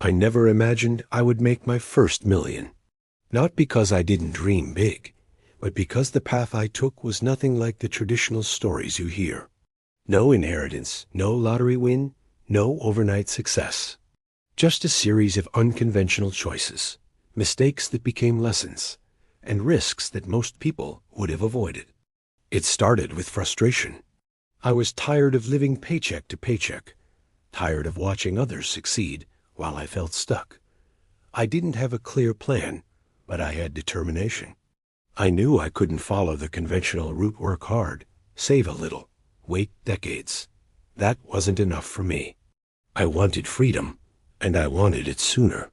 I never imagined I would make my first million. Not because I didn't dream big, but because the path I took was nothing like the traditional stories you hear. No inheritance, no lottery win, no overnight success. Just a series of unconventional choices, mistakes that became lessons, and risks that most people would have avoided. It started with frustration. I was tired of living paycheck to paycheck, tired of watching others succeed while I felt stuck. I didn't have a clear plan, but I had determination. I knew I couldn't follow the conventional route, work hard, save a little, wait decades. That wasn't enough for me. I wanted freedom, and I wanted it sooner.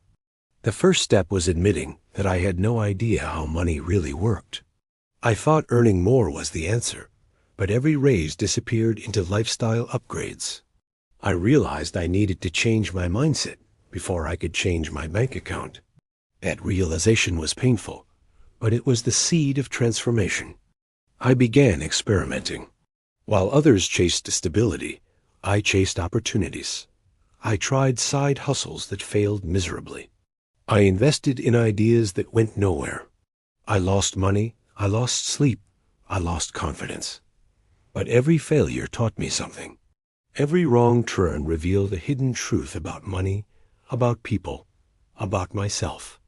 The first step was admitting that I had no idea how money really worked. I thought earning more was the answer, but every raise disappeared into lifestyle upgrades. I realized I needed to change my mindset before I could change my bank account. That realization was painful, but it was the seed of transformation. I began experimenting. While others chased stability, I chased opportunities. I tried side hustles that failed miserably. I invested in ideas that went nowhere. I lost money, I lost sleep, I lost confidence. But every failure taught me something. Every wrong turn revealed a hidden truth about money, about people, about myself.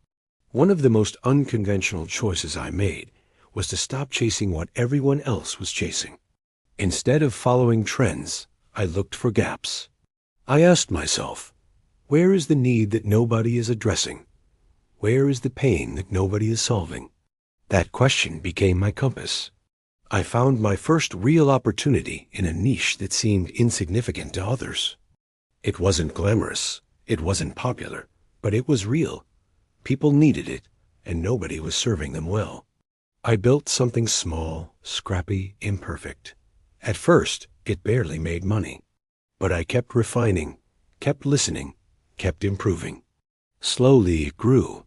One of the most unconventional choices I made was to stop chasing what everyone else was chasing. Instead of following trends, I looked for gaps. I asked myself, where is the need that nobody is addressing? Where is the pain that nobody is solving? That question became my compass. I found my first real opportunity in a niche that seemed insignificant to others. It wasn't glamorous, it wasn't popular, but it was real. People needed it, and nobody was serving them well. I built something small, scrappy, imperfect. At first, it barely made money. But I kept refining, kept listening, kept improving. Slowly it grew.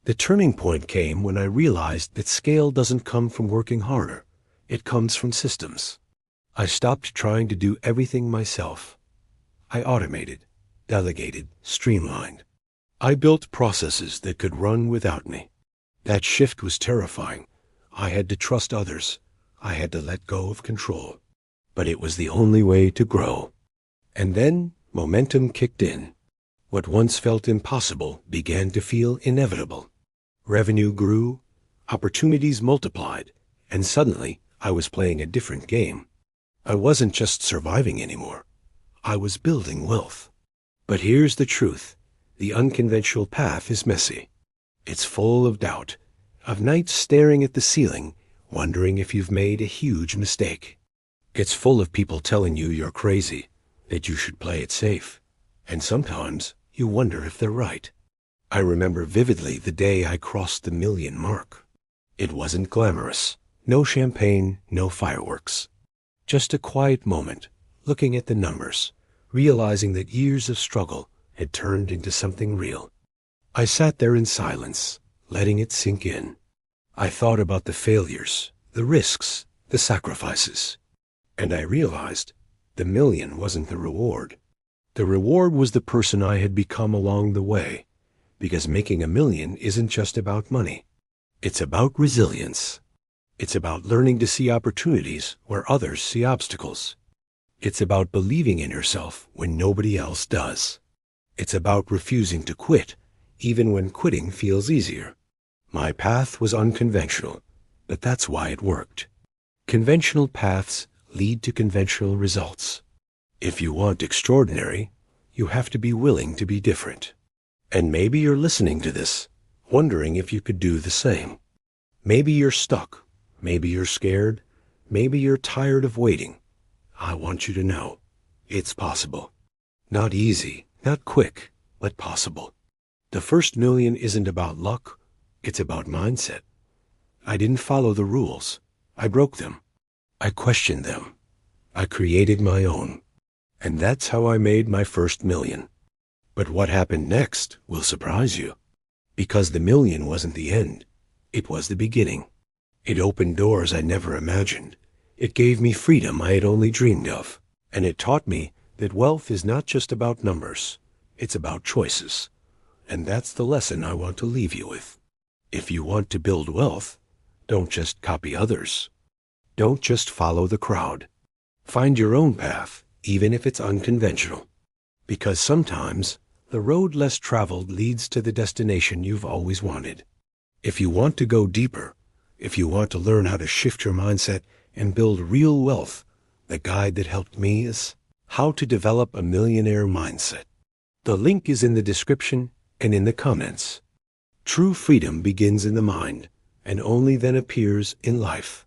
The turning point came when I realized that scale doesn't come from working harder. It comes from systems. I stopped trying to do everything myself. I automated, delegated, streamlined. I built processes that could run without me. That shift was terrifying. I had to trust others. I had to let go of control. But it was the only way to grow. And then momentum kicked in. What once felt impossible began to feel inevitable. Revenue grew, opportunities multiplied, and suddenly I was playing a different game. I wasn't just surviving anymore. I was building wealth. But here's the truth. The unconventional path is messy. It's full of doubt, of nights staring at the ceiling, wondering if you've made a huge mistake. It's full of people telling you you're crazy, that you should play it safe. And sometimes you wonder if they're right. I remember vividly the day I crossed the million mark. It wasn't glamorous. No champagne, no fireworks. Just a quiet moment, looking at the numbers, realizing that years of struggle had turned into something real. I sat there in silence, letting it sink in. I thought about the failures, the risks, the sacrifices. And I realized the million wasn't the reward. The reward was the person I had become along the way, because making a million isn't just about money. It's about resilience. It's about learning to see opportunities where others see obstacles. It's about believing in yourself when nobody else does. It's about refusing to quit, even when quitting feels easier. My path was unconventional, but that's why it worked. Conventional paths lead to conventional results. If you want extraordinary, you have to be willing to be different. And maybe you're listening to this, wondering if you could do the same. Maybe you're stuck. Maybe you're scared. Maybe you're tired of waiting. I want you to know, it's possible. Not easy, not quick, but possible. The first million isn't about luck, it's about mindset. I didn't follow the rules. I broke them. I questioned them. I created my own. And that's how I made my first million. But what happened next will surprise you. Because the million wasn't the end. It was the beginning. It opened doors I never imagined. It gave me freedom I had only dreamed of. And it taught me that wealth is not just about numbers. It's about choices. And that's the lesson I want to leave you with. If you want to build wealth, don't just copy others. Don't just follow the crowd. Find your own path, even if it's unconventional. Because sometimes the road less traveled leads to the destination you've always wanted. If you want to go deeper, if you want to learn how to shift your mindset and build real wealth, the guide that helped me is How to Develop a Millionaire Mindset. The link is in the description and in the comments. True freedom begins in the mind and only then appears in life.